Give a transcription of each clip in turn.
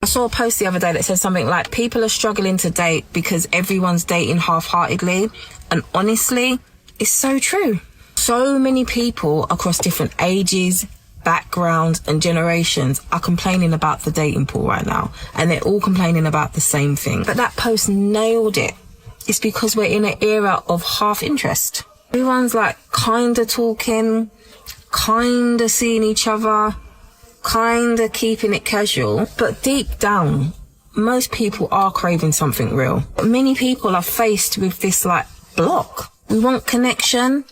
I saw a post the other day that said something like, people are struggling to date because everyone's dating half-heartedly. And honestly, it's so true. So many people across different ages, backgrounds and generations are complaining about the dating pool right now. And they're all complaining about the same thing. But that post nailed it. It's because we're in an era of half interest. Everyone's like kinda talking, kinda seeing each other, kinda keeping it casual. But deep down, most people are craving something real. Many people are faced with this like block. We want connection,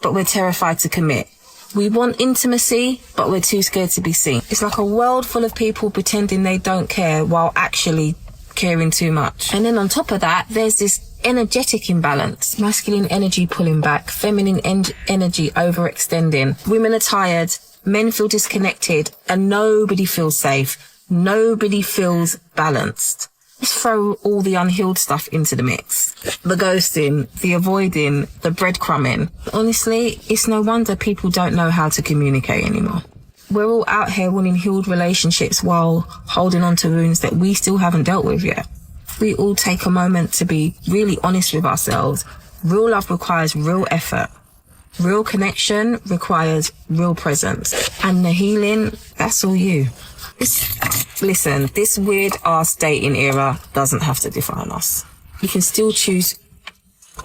but we're terrified to commit. We want intimacy, but we're too scared to be seen. It's like a world full of people pretending they don't care while actually caring too much. And then on top of that, there's this energetic imbalance. Masculine energy pulling back, feminine energy overextending. Women are tired, men feel disconnected, and nobody feels safe. Nobody feels balanced. Let's throw all the unhealed stuff into the mix. The ghosting, the avoiding, the breadcrumbing. Honestly, it's no wonder people don't know how to communicate anymore. We're all out here wanting healed relationships while holding on to wounds that we still haven't dealt with yet. We all take a moment to be really honest with ourselves. Real love requires real effort. Real connection requires real presence. And the healing, that's all you. Listen, this weird ass dating era doesn't have to define us. We can still choose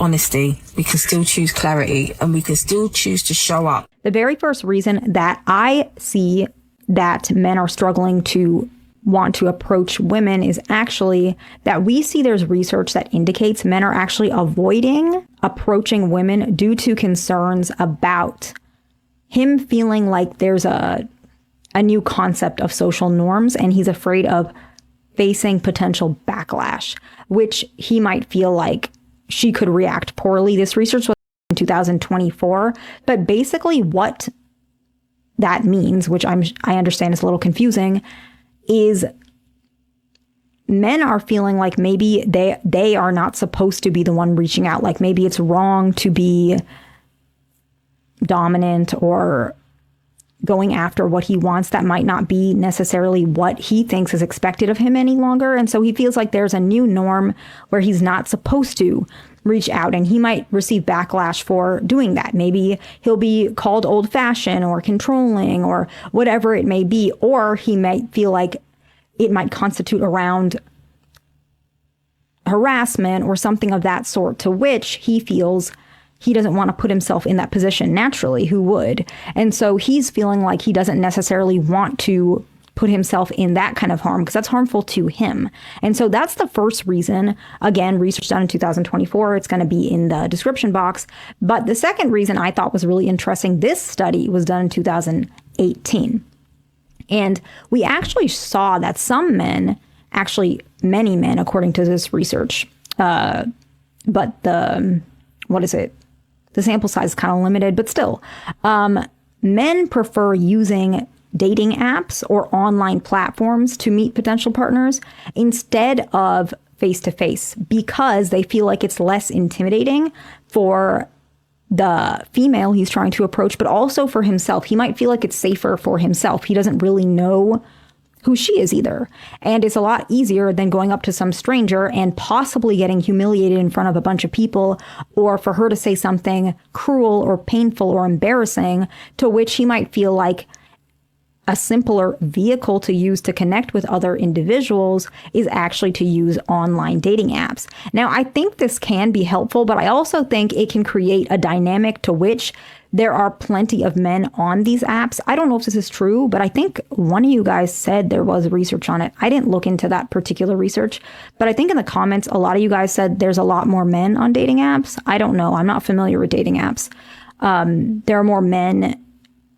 honesty, we can still choose clarity, and we can still choose to show up. The very first reason that I see that men are struggling to want to approach women is actually that we see there's research that indicates men are actually avoiding approaching women due to concerns about him feeling like there's a new concept of social norms, and he's afraid of facing potential backlash, which he might feel like she could react poorly. This research was in 2024, but basically what that means, which I understand is a little confusing, is men are feeling like maybe they are not supposed to be the one reaching out. Like maybe it's wrong to be dominant or going after what he wants. That might not be necessarily what he thinks is expected of him any longer. And so he feels like there's a new norm where he's not supposed to reach out, and he might receive backlash for doing that. Maybe he'll be called old-fashioned or controlling or whatever it may be, or he might feel like it might constitute around harassment or something of that sort, to which he feels he doesn't want to put himself in that position. Naturally, who would? And so he's feeling like he doesn't necessarily want to put himself in that kind of harm because that's harmful to him. And so that's the first reason. Again, research done in 2024. It's going to be in the description box. But the second reason I thought was really interesting, this study was done in 2018. And we actually saw that some men, actually many men, according to this research, but the sample size is kind of limited, but still, men prefer using dating apps or online platforms to meet potential partners instead of face-to-face because they feel like it's less intimidating for the female he's trying to approach, but also for himself. He might feel like it's safer for himself. He doesn't really know who she is either. And it's a lot easier than going up to some stranger and possibly getting humiliated in front of a bunch of people, or for her to say something cruel or painful or embarrassing, to which he might feel like a simpler vehicle to use to connect with other individuals is actually to use online dating apps. Now, I think this can be helpful, but I also think it can create a dynamic to which there are plenty of men on these apps. I don't know if this is true, but I think one of you guys said there was research on it. I didn't look into that particular research, but I think in the comments, a lot of you guys said there's a lot more men on dating apps. I don't know. I'm not familiar with dating apps. There are more men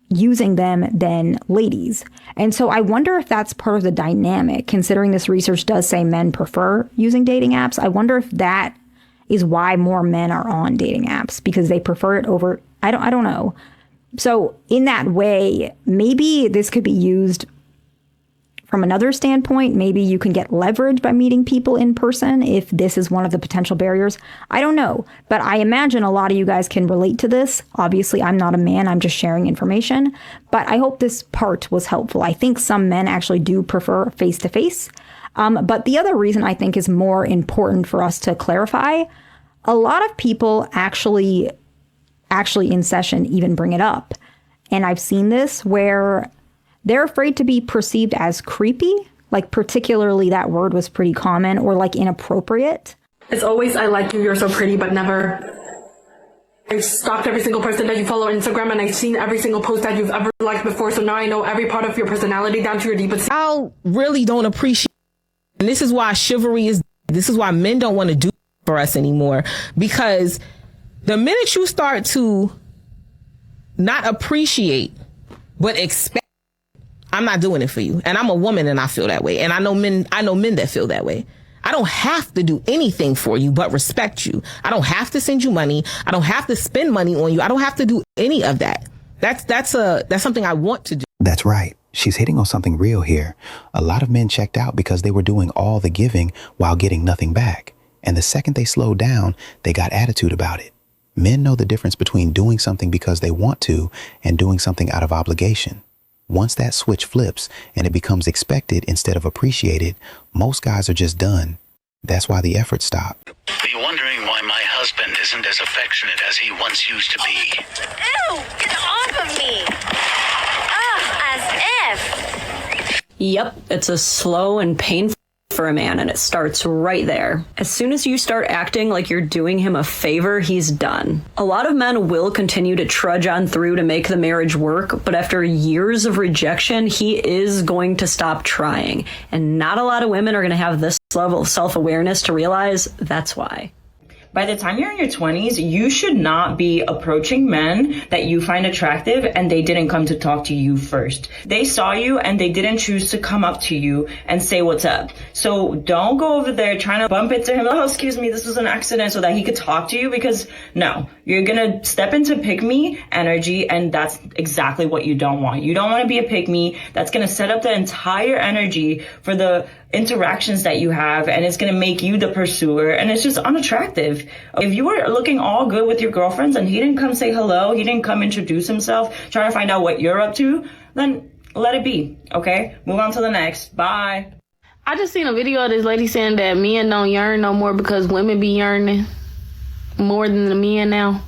using them than ladies. And so I wonder if that's part of the dynamic, considering this research does say men prefer using dating apps. I wonder if that is why more men are on dating apps, because they prefer it over, I don't know. So in that way, maybe this could be used from another standpoint, maybe you can get leverage by meeting people in person if this is one of the potential barriers. I don't know, but I imagine a lot of you guys can relate to this. Obviously, I'm not a man, I'm just sharing information, but I hope this part was helpful. I think some men actually do prefer face-to-face. But the other reason I think is more important for us to clarify, a lot of people actually in session even bring it up. And I've seen this where they're afraid to be perceived as creepy, like particularly that word was pretty common, or like inappropriate. It's always, I like you, you're so pretty, but never, I've stalked every single person that you follow on Instagram, and I've seen every single post that you've ever liked before, so now I know every part of your personality down to your deepest. I really don't appreciate, and this is why chivalry is, this is why men don't want to do for us anymore, because the minute you start to not appreciate, but expect, I'm not doing it for you. And I'm a woman and I feel that way. And I know men that feel that way. I don't have to do anything for you but respect you. I don't have to send you money. I don't have to spend money on you. I don't have to do any of that. That's something I want to do. That's right. She's hitting on something real here. A lot of men checked out because they were doing all the giving while getting nothing back. And the second they slowed down, they got attitude about it. Men know the difference between doing something because they want to and doing something out of obligation. Once that switch flips and it becomes expected instead of appreciated, most guys are just done. That's why the effort stopped. Be wondering why my husband isn't as affectionate as he once used to be. Ew! Get off of me! Ugh, as if! Yep, it's a slow and painful for a man, and it starts right there. As soon as you start acting like you're doing him a favor, he's done. A lot of men will continue to trudge on through to make the marriage work, but after years of rejection, he is going to stop trying. And not a lot of women are going to have this level of self-awareness to realize that's why. By the time you're in your 20s, you should not be approaching men that you find attractive and they didn't come to talk to you first. They saw you and they didn't choose to come up to you and say what's up. So don't go over there trying to bump into him. Oh, excuse me, this was an accident, so that he could talk to you, because no, you're going to step into pick me energy, and that's exactly what you don't want. You don't want to be a pick me. That's going to set up the entire energy for the interactions that you have, and it's going to make you the pursuer, and it's just unattractive. If you were looking all good with your girlfriends and he didn't come say hello, he didn't come introduce himself, trying to find out what you're up to, then let it be, okay? Move on to the next. Bye. I just seen a video of this lady saying that men don't yearn no more because women be yearning more than the men now.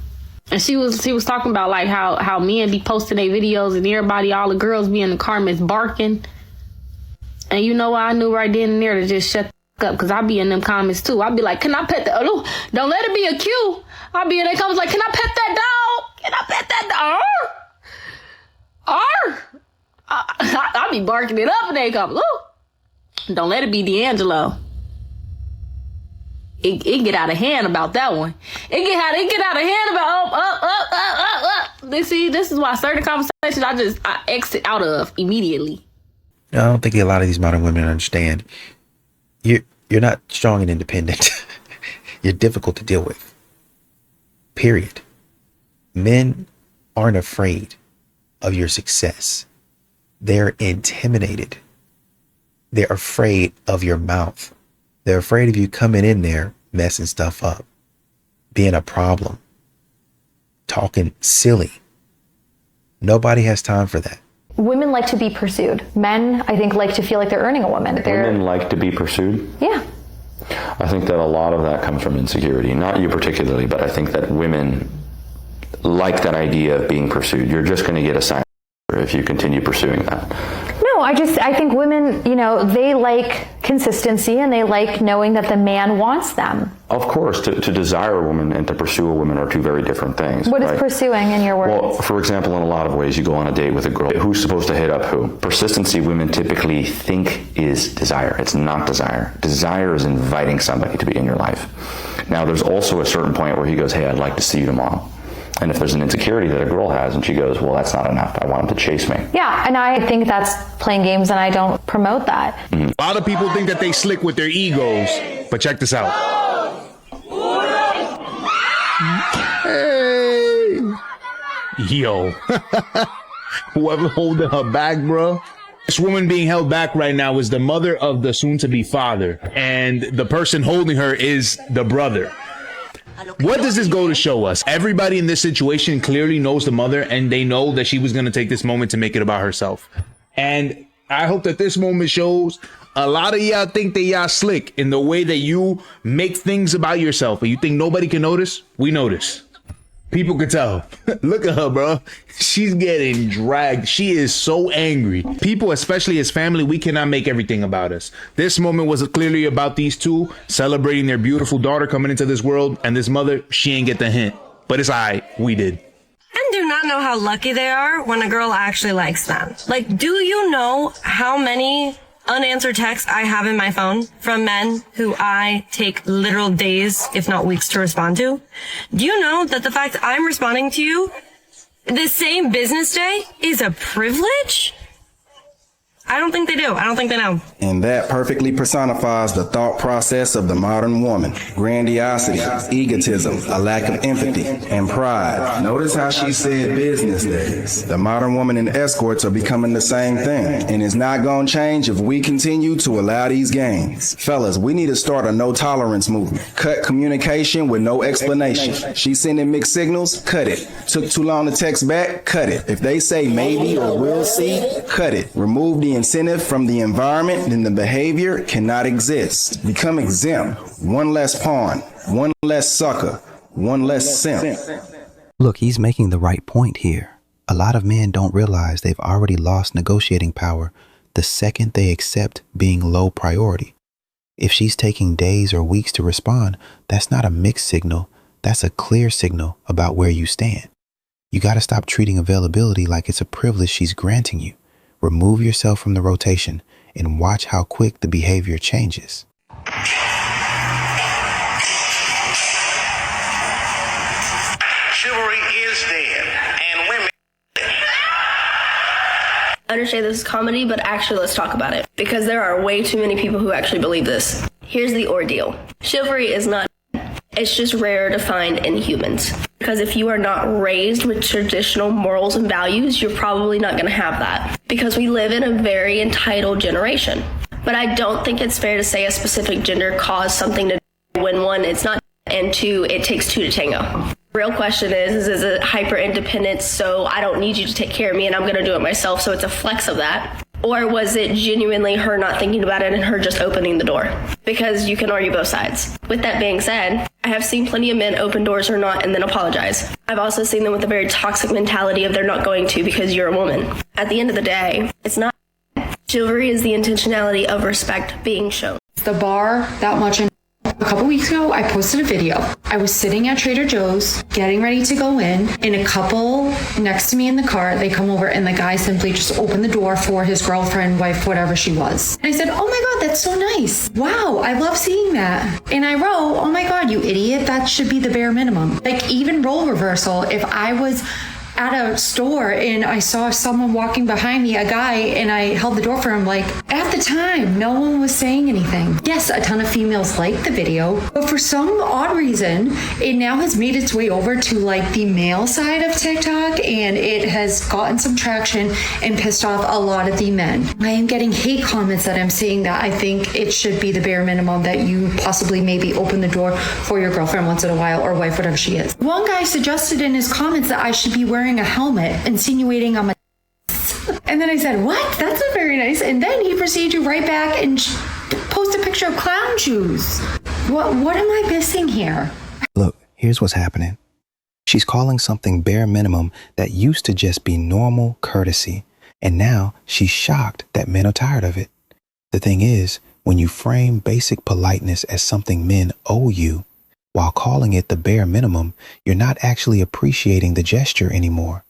And she was talking about like how men be posting their videos and everybody, all the girls be in the comments barking. And you know what? I knew right then and there to just shut up, because I be in them comments too. I be like, can I pet the, oh, don't let it be a cue. I be in their comments like, can I pet that dog? Can I pet that dog? I be barking it up in their comments. Ooh. Don't let it be D'Angelo. It get out of hand about that one. It get out of hand about, See, this is why certain conversations I exit out of immediately. I don't think a lot of these modern women understand. You're not strong and independent. You're difficult to deal with. Period. Men aren't afraid of your success. They're intimidated. They're afraid of your mouth. They're afraid of you coming in there, messing stuff up, being a problem, talking silly. Nobody has time for that. Women like to be pursued. Men, I think, like to feel like they're earning a woman. Women like to be pursued? Yeah. I think that a lot of that comes from insecurity. Not you particularly, but I think that women like that idea of being pursued. You're just going to get a sign if you continue pursuing that. No, I think women, they like consistency and they like knowing that the man wants them. Of course, to desire a woman and to pursue a woman are two very different things. What is pursuing in your words? Well, for example, in a lot of ways, you go on a date with a girl. Who's supposed to hit up who? Persistency, women typically think is desire. It's not desire. Desire is inviting somebody to be in your life. Now, there's also a certain point where he goes, hey, I'd like to see you tomorrow. And if there's an insecurity that a girl has and she goes, well, that's not enough. I want him to chase me. Yeah, and I think that's playing games, and I don't promote that. Mm-hmm. A lot of people think that they slick with their egos, but check this out. Hey. Yo. Whoever holding her back, bro, This woman being held back right now is the mother of the soon-to-be father, and the person holding her is the brother. What does this go to show us? Everybody in this situation clearly knows the mother, and they know that she was going to take this moment to make it about herself. And I hope that this moment shows a lot of y'all think that y'all slick in the way that you make things about yourself, and you think nobody can notice. We notice. People could tell. Look at her, bro. She's getting dragged. She is so angry. People, especially as family, we cannot make everything about us. This moment was clearly about these two celebrating their beautiful daughter coming into this world, and this mother, she ain't get the hint. But it's all right. We did. Men do not know how lucky they are when a girl actually likes them. Like, do you know how many unanswered texts I have in my phone from men who I take literal days, if not weeks, to respond to? Do you know that the fact I'm responding to you the same business day is a privilege? I don't think they do. I don't think they know. And that perfectly personifies the thought process of the modern woman. Grandiosity, egotism, a lack of empathy, and pride. Notice how she said business days. The modern woman and escorts are becoming the same thing. And it's not going to change if we continue to allow these games. Fellas, we need to start a no tolerance movement. Cut communication with no explanation. She's sending mixed signals, cut it. Took too long to text back, cut it. If they say maybe or we'll see, cut it. Remove the incentive from the environment, then the behavior cannot exist. Become exempt. One less pawn, one less sucker, one less simp. Look, he's making the right point here. A lot of men don't realize they've already lost negotiating power the second they accept being low priority. If she's taking days or weeks to respond, that's not a mixed signal. That's a clear signal about where you stand. You got to stop treating availability like it's a privilege she's granting you. Remove yourself from the rotation and watch how quick the behavior changes. Chivalry is dead, and women. I understand this is comedy, but actually let's talk about it. Because there are way too many people who actually believe this. Here's the ordeal. Chivalry is not dead. It's just rare to find in humans. Because if you are not raised with traditional morals and values, you're probably not going to have that. Because we live in a very entitled generation. But I don't think it's fair to say a specific gender caused something to when one, it's not, and two, it takes two to tango. Real question is it hyper independence, so I don't need you to take care of me and I'm going to do it myself, so it's a flex of that? Or was it genuinely her not thinking about it and her just opening the door? Because you can argue both sides. With that being said, I have seen plenty of men open doors or not and then apologize. I've also seen them with a very toxic mentality of they're not going to because you're a woman. At the end of the day, it's not. Chivalry is the intentionality of respect being shown. The bar that much. A couple weeks ago, I posted a video. I was sitting at Trader Joe's, getting ready to go in, and a couple next to me in the car, they come over, and the guy simply just opened the door for his girlfriend, wife, whatever she was. And I said, oh my God, that's so nice. Wow, I love seeing that. And I wrote, oh my God, you idiot, that should be the bare minimum. Like, even role reversal, if I was at a store and I saw someone walking behind me, a guy, and I held the door for him, like, at the time, no one was saying anything. Yes, a ton of females liked the video, but for some odd reason, it now has made its way over to like the male side of TikTok, and it has gotten some traction and pissed off a lot of the men. I am getting hate comments that I'm saying that I think it should be the bare minimum that you possibly maybe open the door for your girlfriend once in a while, or wife, whatever she is. One guy suggested in his comments that I should be wearing a helmet, insinuating I'm a and then I said, what? That's not very nice. And then he proceeded to write back and post a picture of clown shoes. What am I missing here? Look, here's what's happening. She's calling something bare minimum that used to just be normal courtesy, and now she's shocked that men are tired of it. The thing is, when you frame basic politeness as something men owe you, while calling it the bare minimum, you're not actually appreciating the gesture anymore.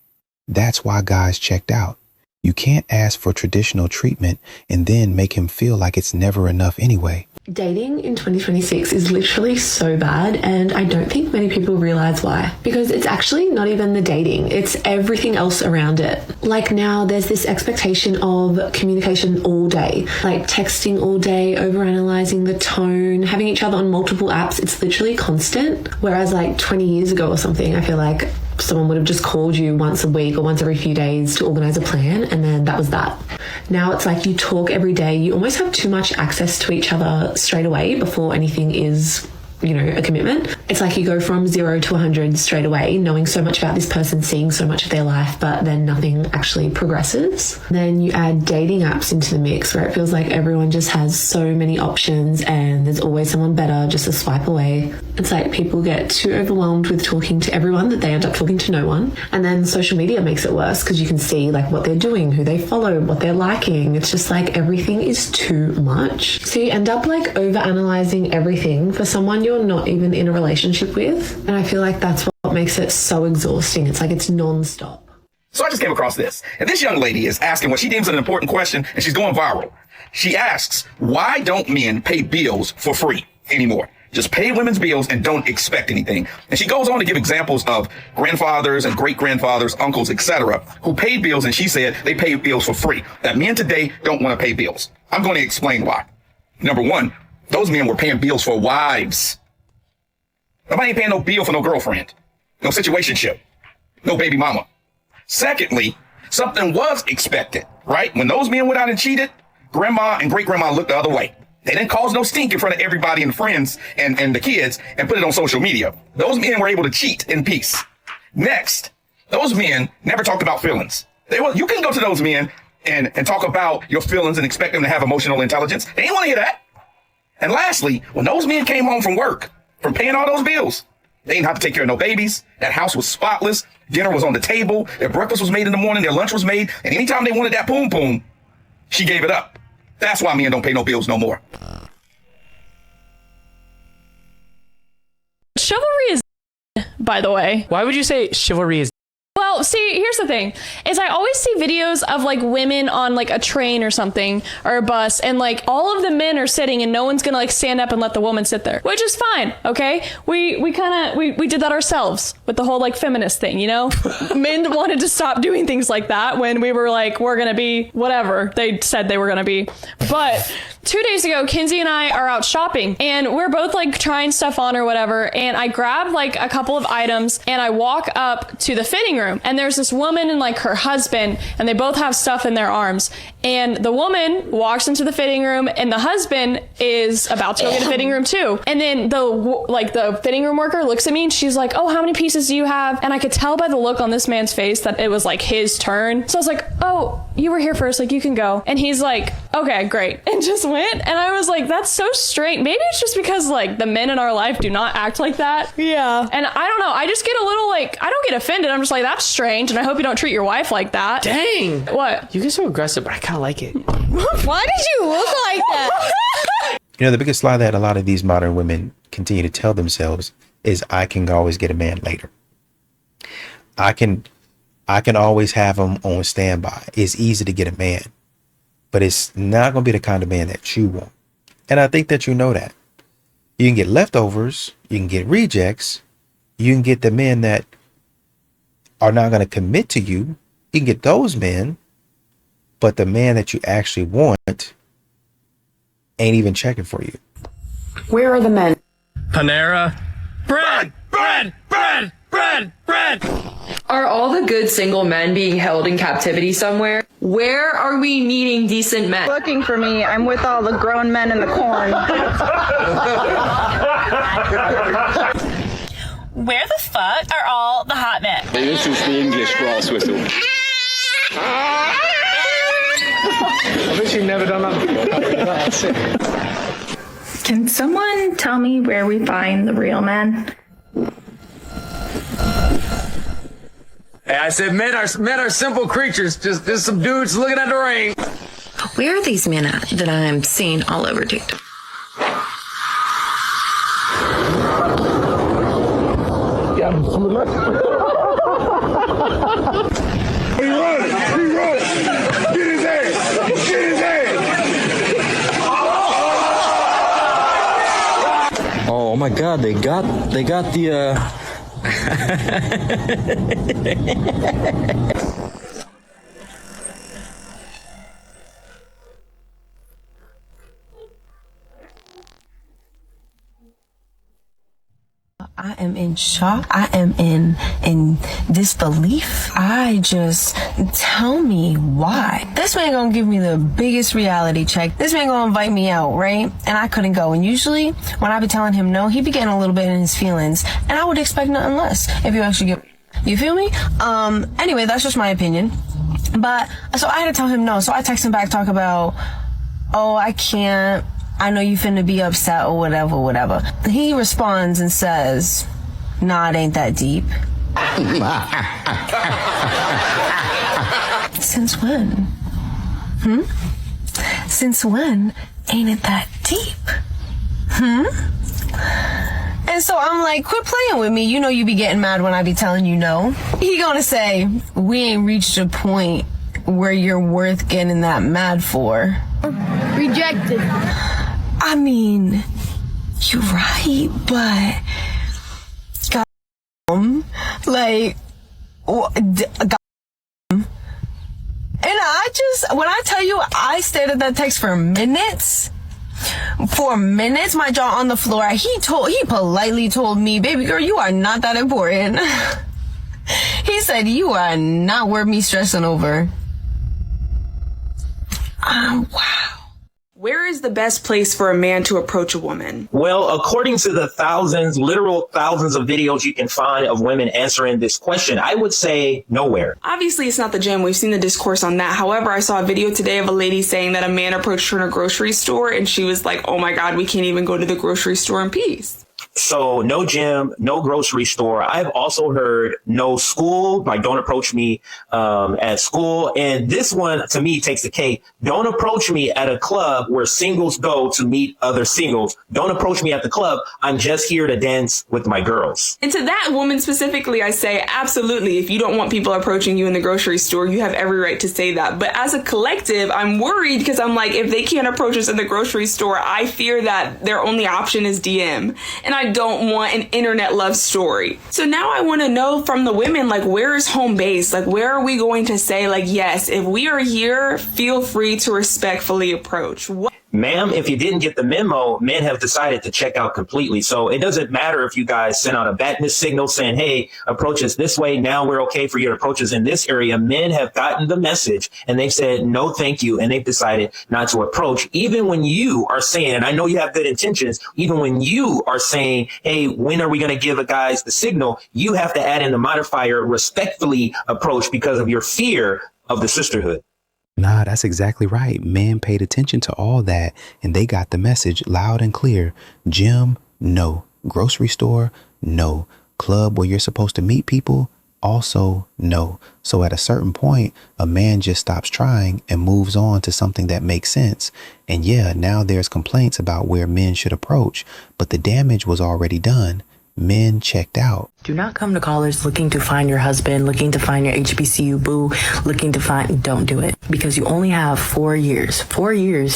That's why guys checked out. You can't ask for traditional treatment and then make him feel like it's never enough anyway. Dating in 2026 is literally so bad, and I don't think many people realize why. Because it's actually not even the dating, it's everything else around it. Like now there's this expectation of communication all day, like texting all day, overanalyzing the tone, having each other on multiple apps. It's literally constant. Whereas like 20 years ago or something, I feel like someone would have just called you once a week or once every few days to organize a plan, and then that was that. Now it's like you talk every day. You almost have too much access to each other straight away before anything is, you know, a commitment. It's like you go from 0 to 100 straight away, knowing so much about this person, seeing so much of their life, but then nothing actually progresses. Then you add dating apps into the mix, where it feels like everyone just has so many options and there's always someone better just a swipe away. It's like people get too overwhelmed with talking to everyone that they end up talking to no one. And then social media makes it worse because you can see like what they're doing, who they follow, what they're liking. It's just like everything is too much. So you end up like overanalyzing everything for someone you're not even in a relationship with. And I feel like that's what makes it so exhausting. It's like it's non-stop. So I just came across this. And this young lady is asking what she deems an important question, and she's going viral. She asks, why don't men pay bills for free anymore? Just pay women's bills and don't expect anything. And she goes on to give examples of grandfathers and great-grandfathers, uncles, etc., who paid bills, and she said they pay bills for free. That men today don't want to pay bills. I'm going to explain why. Number one, those men were paying bills for wives. Nobody ain't paying no bill for no girlfriend, no situationship, no baby mama. Secondly, something was expected, right? When those men went out and cheated, grandma and great-grandma looked the other way. They didn't cause no stink in front of everybody and friends and the kids and put it on social media. Those men were able to cheat in peace. Next, those men never talked about feelings. You can go to those men and talk about your feelings and expect them to have emotional intelligence. They didn't want to hear that. And lastly, when those men came home from work, from paying all those bills, they didn't have to take care of no babies. That house was spotless. Dinner was on the table. Their breakfast was made in the morning. Their lunch was made. And anytime they wanted that poom poom, she gave it up. That's why men don't pay no bills no more. Chivalry is, by the way. Why would you say chivalry is? Well, see, here's the thing, is I always see videos of like women on like a train or something or a bus, and like all of the men are sitting and no one's gonna like stand up and let the woman sit there, which is fine. Okay. We did that ourselves with the whole like feminist thing, you know. Men wanted to stop doing things like that when we were like, we're gonna be whatever they said they were gonna be. But 2 days ago, Kinsey and I are out shopping and we're both like trying stuff on or whatever. And I grab like a couple of items and I walk up to the fitting room, and there's this woman and like her husband, and they both have stuff in their arms. And the woman walks into the fitting room and the husband is about to go get a fitting room too. And then the fitting room worker looks at me and she's like, oh, how many pieces do you have? And I could tell by the look on this man's face that it was like his turn. So I was like, oh, you were here first, like you can go. And he's like, okay, great. And just went. And I was like, that's so strange. Maybe it's just because like the men in our life do not act like that. Yeah. And I don't know. I just get a little like, I don't get offended. I'm just like, that's strange. And I hope you don't treat your wife like that. Dang. What? You get so aggressive, but I kind of like it. Why did you look like that? You know, the biggest lie that a lot of these modern women continue to tell themselves is, I can always get a man later. I can always have him on standby. It's easy to get a man, but it's not going to be the kind of man that you want. And I think that you know that. You can get leftovers, you can get rejects, you can get the men that are not going to commit to you. You can get those men, but the man that you actually want ain't even checking for you. Where are the men? Panera. Bread! Bread! Bread! Bread! Bread! Are all the good single men being held in captivity somewhere? Where are we meeting decent men? Looking for me. I'm with all the grown men in the corn. Where the fuck are all the hot men? This is the English brass whistle. I've literally never done that before. That's it. Can someone tell me where we find the real men? Hey, I said men are simple creatures, just some dudes looking at the rain. Where are these men at that I'm seeing all over TikTok? Yeah, from the left. He running! Get his ass! Get his ass! Oh my God! They got the. I am in shock. I am in disbelief. Tell me why. This man gonna give me the biggest reality check. This man gonna invite me out, right? And I couldn't go. And usually when I be telling him no, he be getting a little bit in his feelings. And I would expect nothing less if you actually get, you feel me? Anyway, that's just my opinion. But, so I had to tell him no. So I text him back, talk about, oh, I can't. I know you finna be upset or whatever. He responds and says, nah, it ain't that deep. Since when? Since when ain't it that deep? And so I'm like, quit playing with me. You know you be getting mad when I be telling you no. He gonna say, we ain't reached a point where you're worth getting that mad for. Rejected. I mean, you're right, but like, and when I tell you, I stared at that text for minutes. My jaw on the floor. He politely told me, baby girl, you are not that important. He said, you are not worth me stressing over. Wow. Where is the best place for a man to approach a woman? Well, according to the literal thousands of videos you can find of women answering this question, I would say nowhere. Obviously, it's not the gym. We've seen the discourse on that. However, I saw a video today of a lady saying that a man approached her in a grocery store and she was like, oh my God, we can't even go to the grocery store in peace. So no gym, no grocery store. I've also heard no school, like don't approach me at school. And this one, to me, takes the cake. Don't approach me at a club where singles go to meet other singles. Don't approach me at the club. I'm just here to dance with my girls. And to that woman specifically, I say, absolutely. If you don't want people approaching you in the grocery store, you have every right to say that. But as a collective, I'm worried because I'm like, if they can't approach us in the grocery store, I fear that their only option is DM. And I don't want an internet love story. So now I want to know from the women, like, where is home base? Like, where are we going to say, like, yes, if we are here, feel free to respectfully approach? Ma'am, if you didn't get the memo, men have decided to check out completely. So it doesn't matter if you guys sent out a badness signal saying, hey, approach us this way. Now we're okay for you to approach us in this area. Men have gotten the message and they've said, no, thank you. And they've decided not to approach. Even when you are saying, and I know you have good intentions, even when you are saying, hey, when are we going to give a guys the signal? You have to add in the modifier respectfully approach because of your fear of the sisterhood. Nah, that's exactly right. Men paid attention to all that and they got the message loud and clear. Gym, no. Grocery store, no. Club where you're supposed to meet people, also no. So at a certain point, a man just stops trying and moves on to something that makes sense. And yeah, now there's complaints about where men should approach, but the damage was already done. Men checked out. Do not come to college looking to find your husband, looking to find your HBCU boo, don't do it. Because you only have 4 years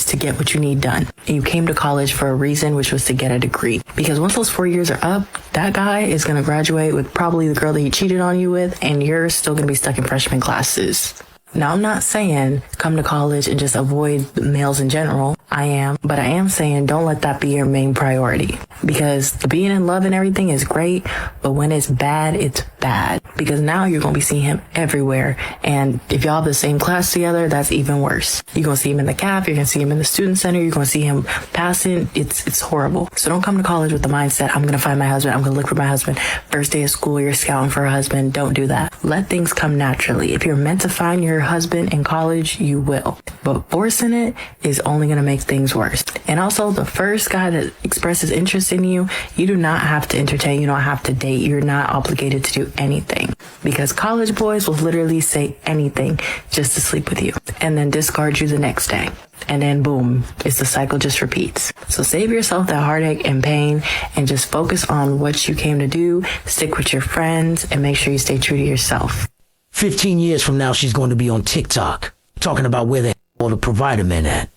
to get what you need done. And you came to college for a reason, which was to get a degree. Because once those 4 years are up, that guy is going to graduate with probably the girl that he cheated on you with, and you're still going to be stuck in freshman classes. Now, I'm not saying come to college and just avoid males in general. But I am saying don't let that be your main priority. Because being in love and everything is great, but when it's bad, it's bad. Because now you're going to be seeing him everywhere. And if y'all have the same class together, that's even worse. You're going to see him in the caf, you're going to see him in the student center, you're going to see him passing. It's horrible. So don't come to college with the mindset, I'm going to find my husband, I'm going to look for my husband. First day of school, you're scouting for a husband. Don't do that. Let things come naturally. If you're meant to find your husband in college, you will. But forcing it is only going to make things worse. And also, the first guy that expresses interest in you, you do not have to entertain, you don't have to date, you're not obligated to do anything. Because college boys will literally say anything just to sleep with you and then discard you the next day. And then boom, it's the cycle just repeats. So save yourself that heartache and pain and just focus on what you came to do, stick with your friends, and make sure you stay true to yourself. 15 years from now, she's going to be on TikTok talking about where the all the provider men at.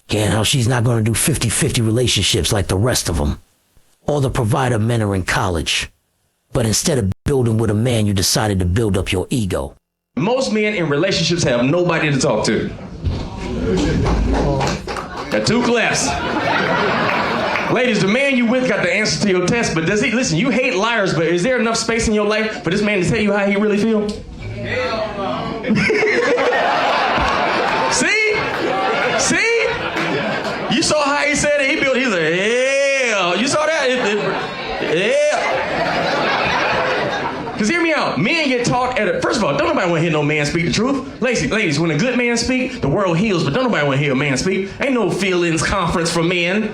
And how she's not going to do 50-50 relationships like the rest of them. All the provider men are in college. But instead of building with a man, you decided to build up your ego. Most men in relationships have nobody to talk to. They're too close. Ladies, the man you with got the answer to your test, but does he, listen, you hate liars, but is there enough space in your life for this man to tell you how he really feel? See? You saw how he said it? He's like, yeah. You saw that? Yeah. Because hear me out. Men get taught first of all, don't nobody want to hear no man speak the truth. Ladies, when a good man speak, the world heals, but don't nobody want to hear a man speak. Ain't no feelings conference for men.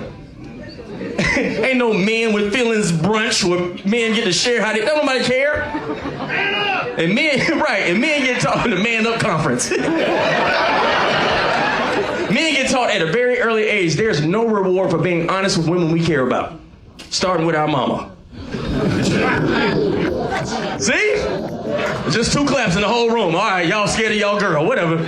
Ain't no men with feelings brunch where men get to share how they, don't nobody care. And men, and men get taught in the man up conference. Men get taught at a very early age, there's no reward for being honest with women we care about. Starting with our mama. See? Just 2 claps in the whole room. All right, y'all scared of y'all girl, whatever.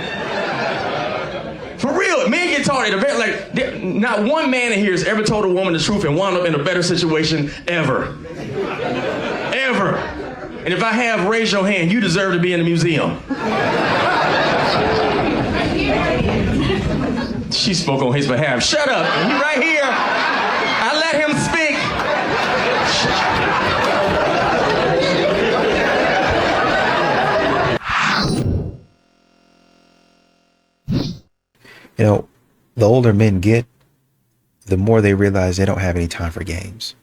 For real, men get taught at a very, not one man in here has ever told a woman the truth and wound up in a better situation ever. Ever. And if I have, raise your hand. You deserve to be in the museum. She spoke on his behalf. Shut up. You right here. I let him speak. You know, the older men get, the more they realize they don't have any time for games.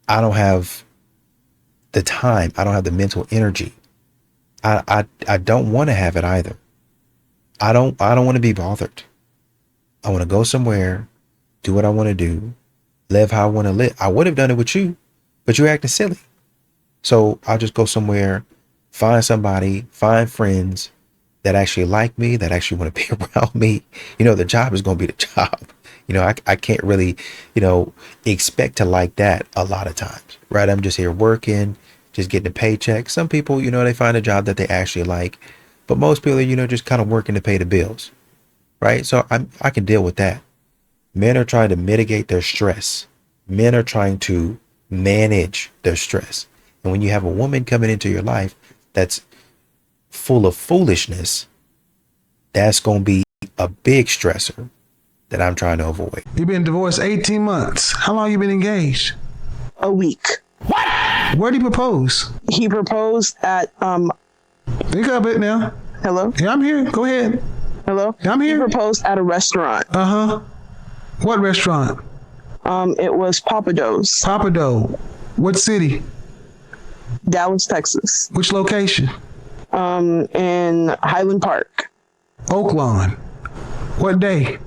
I don't have the time. I don't have the mental energy. I don't want to have it either. I don't want to be bothered. I want to go somewhere, do what I want to do, live how I want to live. I would have done it with you, but you're acting silly. So I'll just go somewhere, find somebody, find friends that actually like me, that actually want to be around me. You know, the job is going to be the job. You know, I can't really, expect to like that a lot of times, right? I'm just here working, just getting a paycheck. Some people, they find a job that they actually like, but most people, just kind of working to pay the bills, right? So I can deal with that. Men are trying to mitigate their stress. Men are trying to manage their stress. And when you have a woman coming into your life that's full of foolishness, that's going to be a big stressor that I'm trying to avoid. You've been divorced 18 months. How long you been engaged? A week. What? Where did he propose? He proposed at Think of it now. Hello? Yeah, I'm here. Go ahead. Hello? Yeah, I'm here. He proposed at a restaurant. Uh-huh. What restaurant? It was Papa Do's. Papa Dough. What city? Dallas, Texas. Which location? In Highland Park. Oaklawn. What day?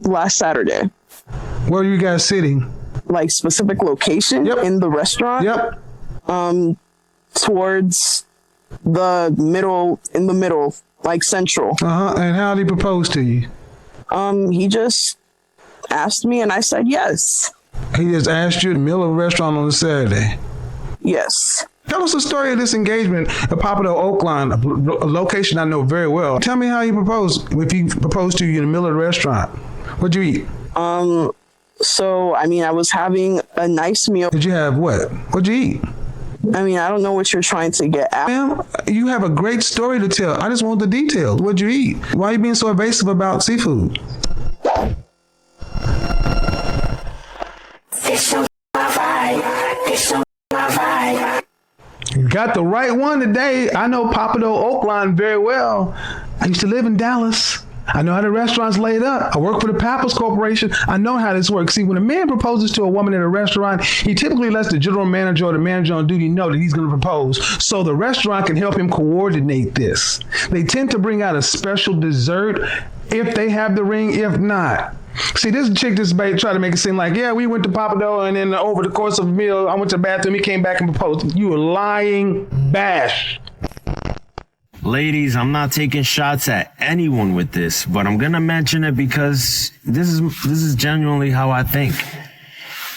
Last Saturday. Where are you guys sitting? Like specific location? Yep. In the restaurant? Yep. Towards the middle, in the middle, like central. Uh-huh. And how did he propose to you? He just asked me and I said yes. He just asked you in the middle of a restaurant on a Saturday? Yes. Tell us the story of this engagement at Papa Dough Oaklawn, a location I know very well. Tell me how he proposed, if he proposed to you in the middle of the restaurant. What'd you eat? So, I was having a nice meal. Did you have what? What'd you eat? I don't know what you're trying to get at. Ma'am, you have a great story to tell. I just want the details. What'd you eat? Why are you being so evasive about seafood? You got the right one today. I know Papa Dough Oaklawn very well. I used to live in Dallas. I know how the restaurant's laid up. I work for the Pappas Corporation. I know how this works. See, when a man proposes to a woman at a restaurant, he typically lets the general manager or the manager on duty know that he's going to propose, so the restaurant can help him coordinate this. They tend to bring out a special dessert if they have the ring, if not. See, this chick just tried to make it seem like, yeah, we went to Papa Dough, and then over the course of a meal, I went to the bathroom, he came back and proposed. You were lying bash. Ladies, I'm not taking shots at anyone with this, but I'm gonna mention it because this is genuinely how I think.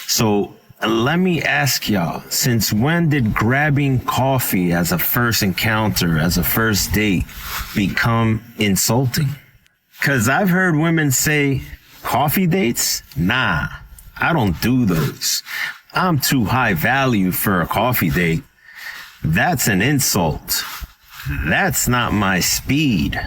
So let me ask y'all, since when did grabbing coffee as a first encounter, as a first date, become insulting? Cause I've heard women say, coffee dates? Nah, I don't do those. I'm too high value for a coffee date. That's an insult. That's not my speed.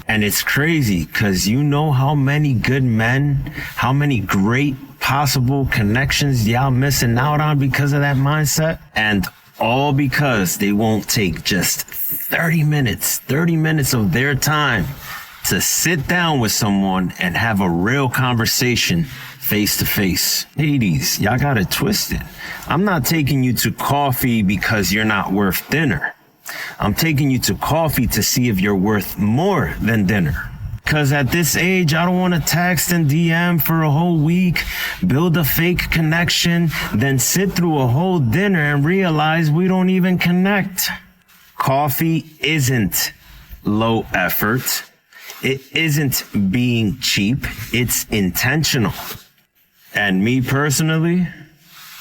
And it's crazy because you know how many good men, how many great possible connections y'all missing out on because of that mindset. And all because they won't take just 30 minutes of their time to sit down with someone and have a real conversation face to face. Ladies, y'all got it twisted. I'm not taking you to coffee because you're not worth dinner. I'm taking you to coffee to see if you're worth more than dinner. Because at this age, I don't want to text and DM for a whole week, build a fake connection, then sit through a whole dinner and realize we don't even connect. Coffee isn't low effort. It isn't being cheap. It's intentional. And me personally,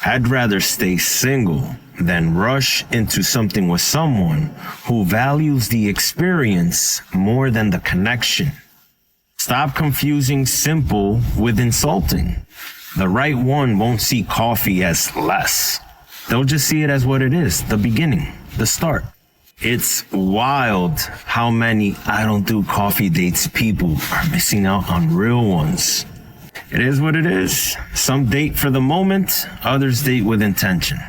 I'd rather stay single than rush into something with someone who values the experience more than the connection. Stop confusing simple with insulting. The right one won't see coffee as less. They'll just see it as what it is, the beginning, the start. It's wild how many I don't do coffee dates people are missing out on real ones. It is what it is. Some date for the moment, others date with intention.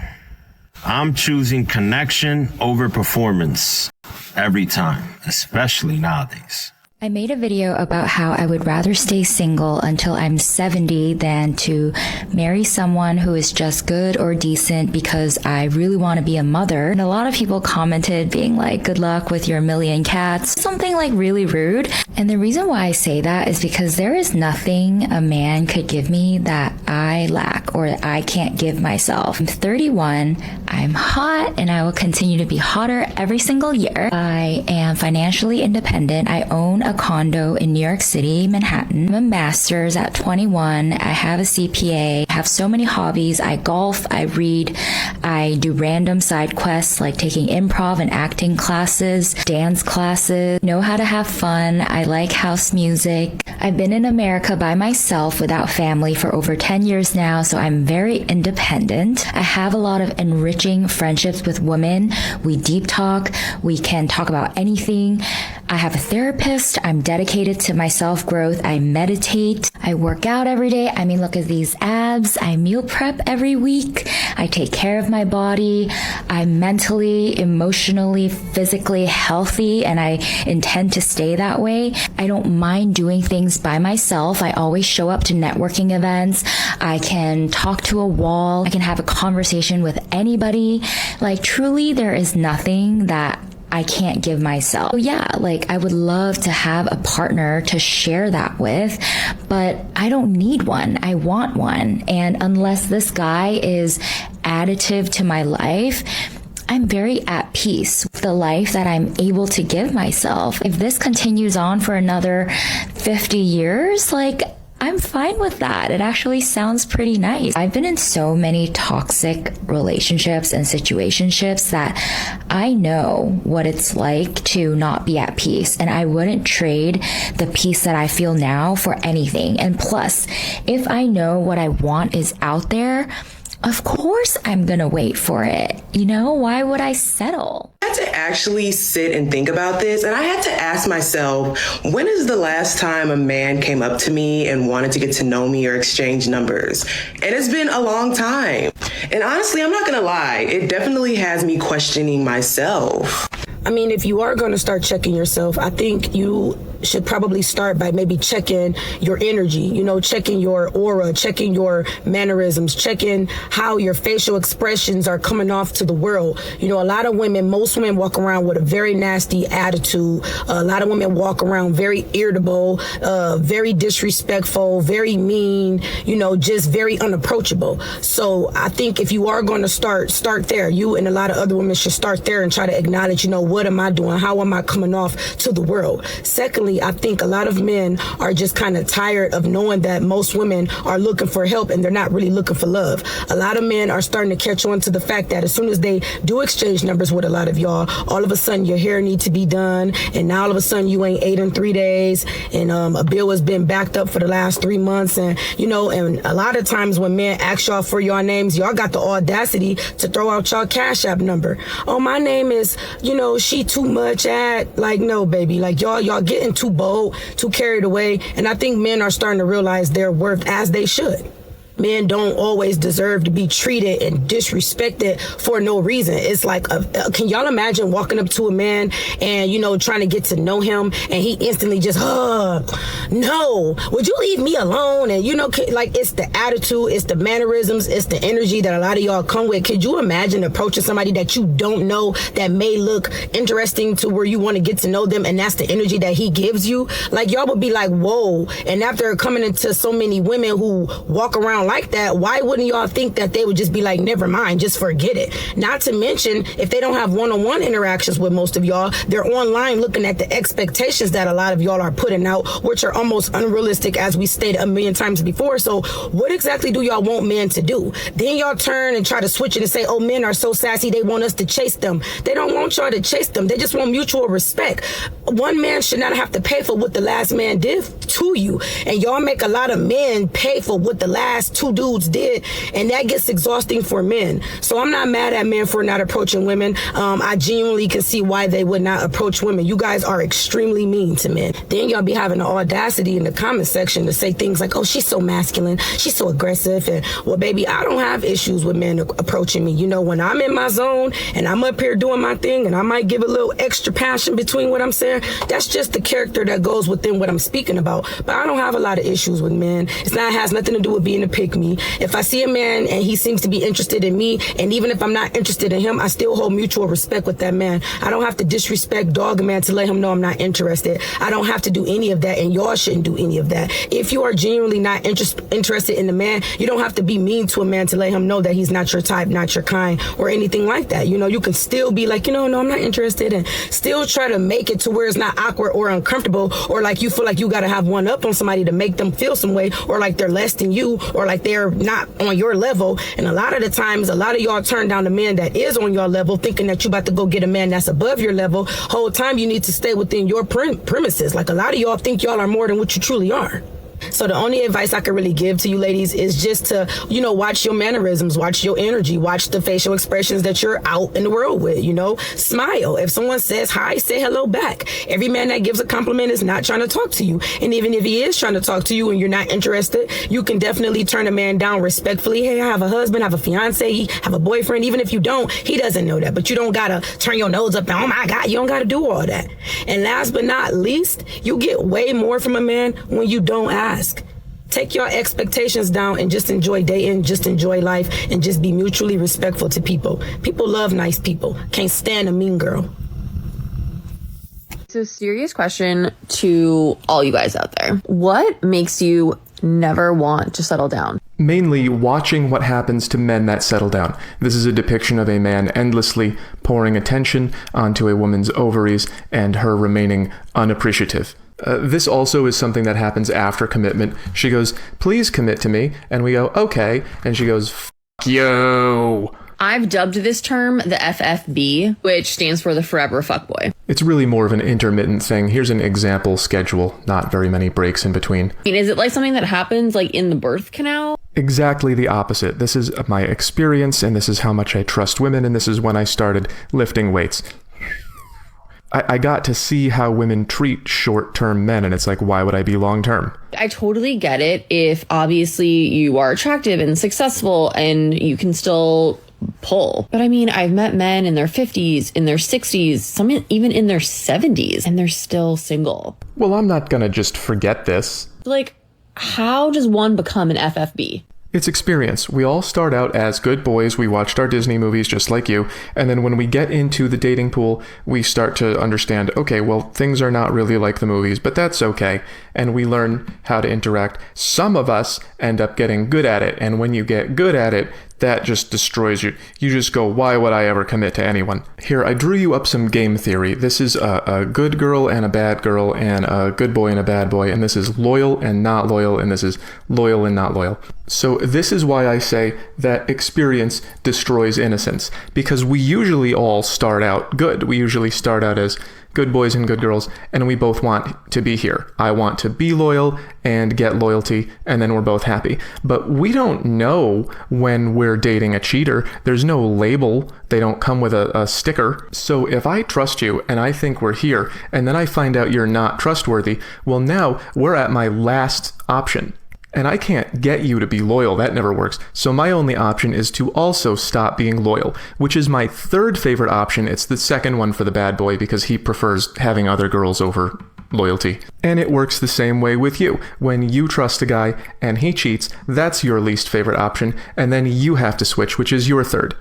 I'm choosing connection over performance every time, especially nowadays. I made a video about how I would rather stay single until I'm 70 than to marry someone who is just good or decent because I really want to be a mother. And a lot of people commented being like, good luck with your million cats, something like really rude. And the reason why I say that is because there is nothing a man could give me that I lack or that I can't give myself. I'm 31, I'm hot, and I will continue to be hotter every single year. I am financially independent. I own a condo in New York City, Manhattan. I'm a master's at 21. I have a CPA. I have so many hobbies. I golf, I read, I do random side quests like taking improv and acting classes, dance classes, know how to have fun. I like house music. I've been in America by myself without family for over 10 years now, so I'm very independent. I have a lot of enriching friendships with women. We deep talk. We can talk about anything. I have a therapist. I'm dedicated to my self-growth. I meditate. I work out every day. I mean, look at these abs. I meal prep every week. I take care of my body. I'm mentally, emotionally, physically healthy, and I intend to stay that way. I don't mind doing things by myself. I always show up to networking events. I can talk to a wall. I can have a conversation with anybody. Like, truly, there is nothing that I can't give myself. So yeah, like I would love to have a partner to share that with, but I don't need one. I want one. And unless this guy is additive to my life, I'm very at peace with the life that I'm able to give myself. If this continues on for another 50 years, like I'm fine with that. It actually sounds pretty nice. I've been in so many toxic relationships and situationships that I know what it's like to not be at peace, and I wouldn't trade the peace that I feel now for anything. And plus, if I know what I want is out there, of course I'm gonna wait for it. You know, why would I settle? I had to actually sit and think about this, and I had to ask myself, when is the last time a man came up to me and wanted to get to know me or exchange numbers? It has been a long time. And honestly, I'm not gonna lie, it definitely has me questioning myself. I mean, if you are going to start checking yourself, I think you should probably start by maybe checking your energy, you know, checking your aura, checking your mannerisms, checking how your facial expressions are coming off to the world. You know, a lot of women, most women walk around with a very nasty attitude. A lot of women walk around very irritable, very disrespectful, very mean, you know, just very unapproachable. So I think if you are going to start there. You and a lot of other women should start there and try to acknowledge, you know, what am I doing? How am I coming off to the world? Secondly, I think a lot of men are just kind of tired of knowing that most women are looking for help and they're not really looking for love. A lot of men are starting to catch on to the fact that as soon as they do exchange numbers with a lot of y'all, all of a sudden your hair needs to be done, and now all of a sudden you ain't ate in 3 days, and a bill has been backed up for the last 3 months, and you know, and a lot of times when men ask y'all for your names, y'all got the audacity to throw out y'all Cash App number. Oh, my name is, you know, she too much at, like, no, baby, like y'all getting too bold, too carried away. And I think men are starting to realize their worth, as they should. Men don't always deserve to be treated and disrespected for no reason. It's like, can y'all imagine walking up to a man and, you know, trying to get to know him and he instantly just, no, would you leave me alone? And, you know, like, it's the attitude, it's the mannerisms, it's the energy that a lot of y'all come with. Could you imagine approaching somebody that you don't know that may look interesting to where you want to get to know them, and that's the energy that he gives you? Like, y'all would be like, whoa. And after coming into so many women who walk around like that, why wouldn't y'all think that they would just be like, never mind, just forget it? Not to mention, if they don't have one-on-one interactions with most of y'all, they're online looking at the expectations that a lot of y'all are putting out, which are almost unrealistic, as we stated a million times before. So what exactly do y'all want men to do? Then y'all turn and try to switch it and say, oh, men are so sassy, they want us to chase them. They don't want y'all to chase them. They just want mutual respect. One man should not have to pay for what the last man did to you. And y'all make a lot of men pay for what the last two dudes did, and that gets exhausting for men. So I'm not mad at men for not approaching women. I genuinely can see why they would not approach women. You guys are extremely mean to men. Then y'all be having the audacity in the comment section to say things like, oh, she's so masculine, she's so aggressive. And, well, baby, I don't have issues with men approaching me. You know, when I'm in my zone and I'm up here doing my thing and I might give a little extra passion between what I'm saying, that's just the character that goes within what I'm speaking about. But I don't have a lot of issues with men. It has nothing to do with being a pick me. If I see a man and he seems to be interested in me, and even if I'm not interested in him, I still hold mutual respect with that man. I don't have to disrespect, dog a man to let him know I'm not interested. I don't have to do any of that, and y'all shouldn't do any of that. If you are genuinely not interested in the man, you don't have to be mean to a man to let him know that he's not your type, not your kind, or anything like that. You know, you can still be like, no, I'm not interested, and still try to make it to where it's not awkward or uncomfortable, or like you feel like you got to have one up on somebody to make them feel some way, or like they're less than you, or like they're not on your level. And a lot of the times, a lot of y'all turn down the man that is on your level, thinking that you about to go get a man that's above your level. Whole time you need to stay within your premises. Like, a lot of y'all think y'all are more than what you truly are. So the only advice I can really give to you ladies is just to, watch your mannerisms, watch your energy, watch the facial expressions that you're out in the world with, smile. If someone says hi, say hello back. Every man that gives a compliment is not trying to talk to you. And even if he is trying to talk to you and you're not interested, you can definitely turn a man down respectfully. Hey, I have a husband, I have a fiance, have a boyfriend. Even if you don't, he doesn't know that, but you don't gotta turn your nose up and, oh my God, you don't gotta do all that. And last but not least, you get way more from a man when you don't ask. Take your expectations down and just enjoy dating, just enjoy life, and just be mutually respectful to people. People love nice people. Can't stand a mean girl. It's a serious question to all you guys out there. What makes you never want to settle down? Mainly watching what happens to men that settle down. This is a depiction of a man endlessly pouring attention onto a woman's ovaries and her remaining unappreciative. This also is something that happens after commitment. She goes, please commit to me. And we go, okay. And she goes, F you. I've dubbed this term the FFB, which stands for the forever fuckboy. It's really more of an intermittent thing. Here's an example schedule, not very many breaks in between. I mean, is it like something that happens like in the birth canal? Exactly the opposite. This is my experience, and this is how much I trust women, and this is when I started lifting weights. I got to see how women treat short-term men, and it's like, why would I be long-term? I totally get it if obviously you are attractive and successful and you can still pull. But I mean, I've met men in their 50s, in their 60s, some even in their 70s, and they're still single. Well, I'm not gonna just forget this. Like, how does one become an FFB? It's experience. We all start out as good boys. We watched our Disney movies just like you. And then when we get into the dating pool, we start to understand, okay, well, things are not really like the movies, but that's okay. And we learn how to interact. Some of us end up getting good at it. And when you get good at it, that just destroys you. You just go, why would I ever commit to anyone? Here, I drew you up some game theory. This is a good girl and a bad girl, and a good boy and a bad boy, and this is loyal and not loyal, and this is loyal and not loyal. So this is why I say that experience destroys innocence, because we usually all start out good. We usually start out as good boys and good girls, and we both want to be here. I want to be loyal and get loyalty, and then we're both happy. But we don't know when we're dating a cheater. There's no label. They don't come with a sticker. So if I trust you and I think we're here, and then I find out you're not trustworthy, well, now we're at my last option. And I can't get you to be loyal. That never works. So my only option is to also stop being loyal, which is my third favorite option. It's the second one for the bad boy because he prefers having other girls over loyalty. And it works the same way with you. When you trust a guy and he cheats, that's your least favorite option. And then you have to switch, which is your third.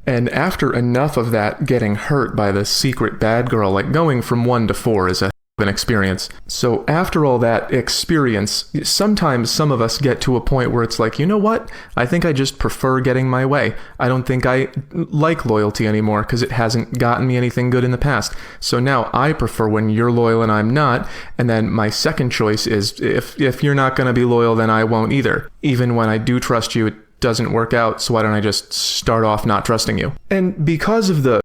And after enough of that getting hurt by the secret bad girl, like going from 1 to 4 is an experience. So after all that experience, sometimes some of us get to a point where it's like, you know what? I think I just prefer getting my way. I don't think I like loyalty anymore because it hasn't gotten me anything good in the past. So now I prefer when you're loyal and I'm not. And then my second choice is if you're not going to be loyal, then I won't either. Even when I do trust you, it doesn't work out. So why don't I just start off not trusting you? And because of the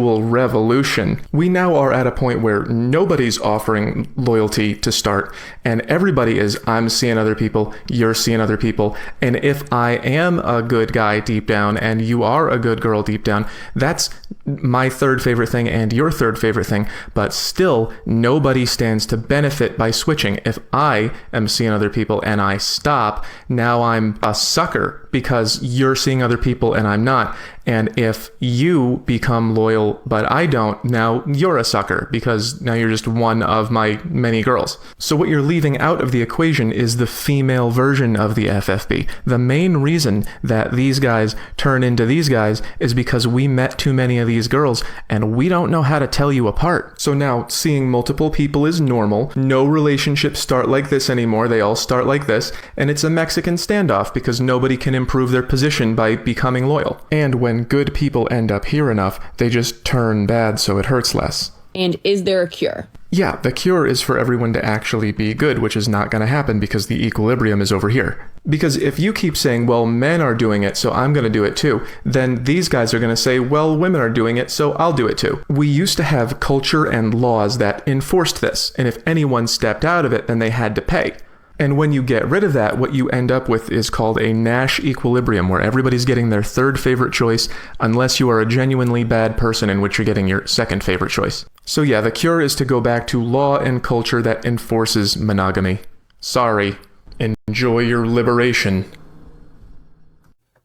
revolution, we now are at a point where nobody's offering loyalty to start, and everybody is, I'm seeing other people, you're seeing other people, and if I am a good guy deep down and you are a good girl deep down, that's my third favorite thing and your third favorite thing, but still nobody stands to benefit by switching. If I am seeing other people and I stop, now I'm a sucker because you're seeing other people and I'm not. And if you become loyal but I don't, now you're a sucker because now you're just one of my many girls. So what you're leaving out of the equation is the female version of the FFB. The main reason that these guys turn into these guys is because we met too many of these girls and we don't know how to tell you apart. So now seeing multiple people is normal. No relationships start like this anymore. They all start like this. And it's a Mexican standoff because nobody can improve their position by becoming loyal. And when good people end up here enough, they just turn bad so it hurts less. And is there a cure? Yeah, the cure is for everyone to actually be good, which is not going to happen because the equilibrium is over here. Because if you keep saying, well, men are doing it, so I'm going to do it too, then these guys are going to say, well, women are doing it, so I'll do it too. We used to have culture and laws that enforced this, and if anyone stepped out of it, then they had to pay. And when you get rid of that, what you end up with is called a Nash equilibrium, where everybody's getting their third favorite choice, unless you are a genuinely bad person in which you're getting your second favorite choice. So yeah, the cure is to go back to law and culture that enforces monogamy. Sorry. Enjoy your liberation.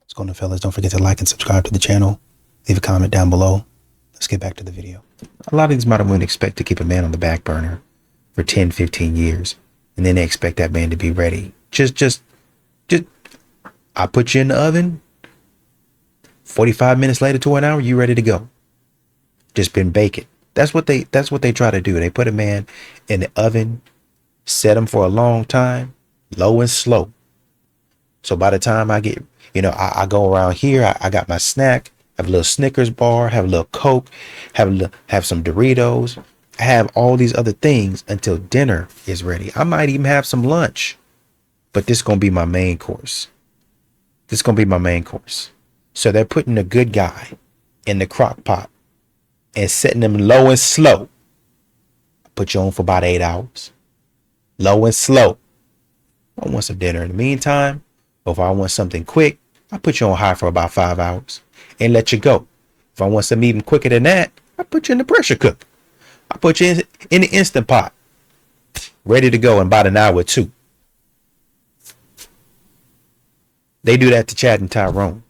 What's going on, fellas? Don't forget to like and subscribe to the channel. Leave a comment down below. Let's get back to the video. A lot of these modern women expect to keep a man on the back burner for 10, 15 years. And then they expect that man to be ready. Just, I put you in the oven. 45 minutes later to an hour, you ready to go. Just been baking. That's what they try to do. They put a man in the oven, set him for a long time, low and slow. So by the time I get, I go around here, I got my snack, have a little Snickers bar, have a little Coke, have some Doritos. I have all these other things until dinner is ready. I might even have some lunch, but this is going to be my main course. So they're putting a good guy in the crock pot and setting him low and slow. I put you on for about 8 hours. Low and slow. I want some dinner in the meantime. Or if I want something quick, I put you on high for about 5 hours and let you go. If I want something even quicker than that, I put you in the pressure cooker. I put you in the Instant Pot, ready to go in about an hour or two. They do that to Chad and Tyrone.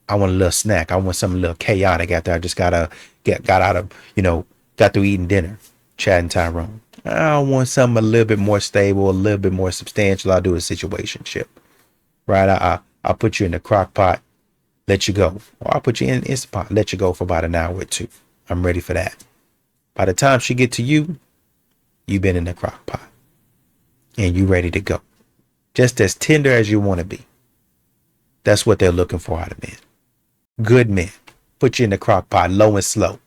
I want a little snack. I want something a little chaotic after I just got through eating dinner. Chad and Tyrone. I want something a little bit more stable, a little bit more substantial. I'll do a situationship. Right? I'll put you in the crock pot, let you go. Or I'll put you in the Instant Pot, let you go for about an hour or two. I'm ready for that. By the time she get to you, you've been in the crock pot and you ready to go. Just as tender as you want to be. That's what they're looking for out of men. Good men. Put you in the crock pot, low and slow.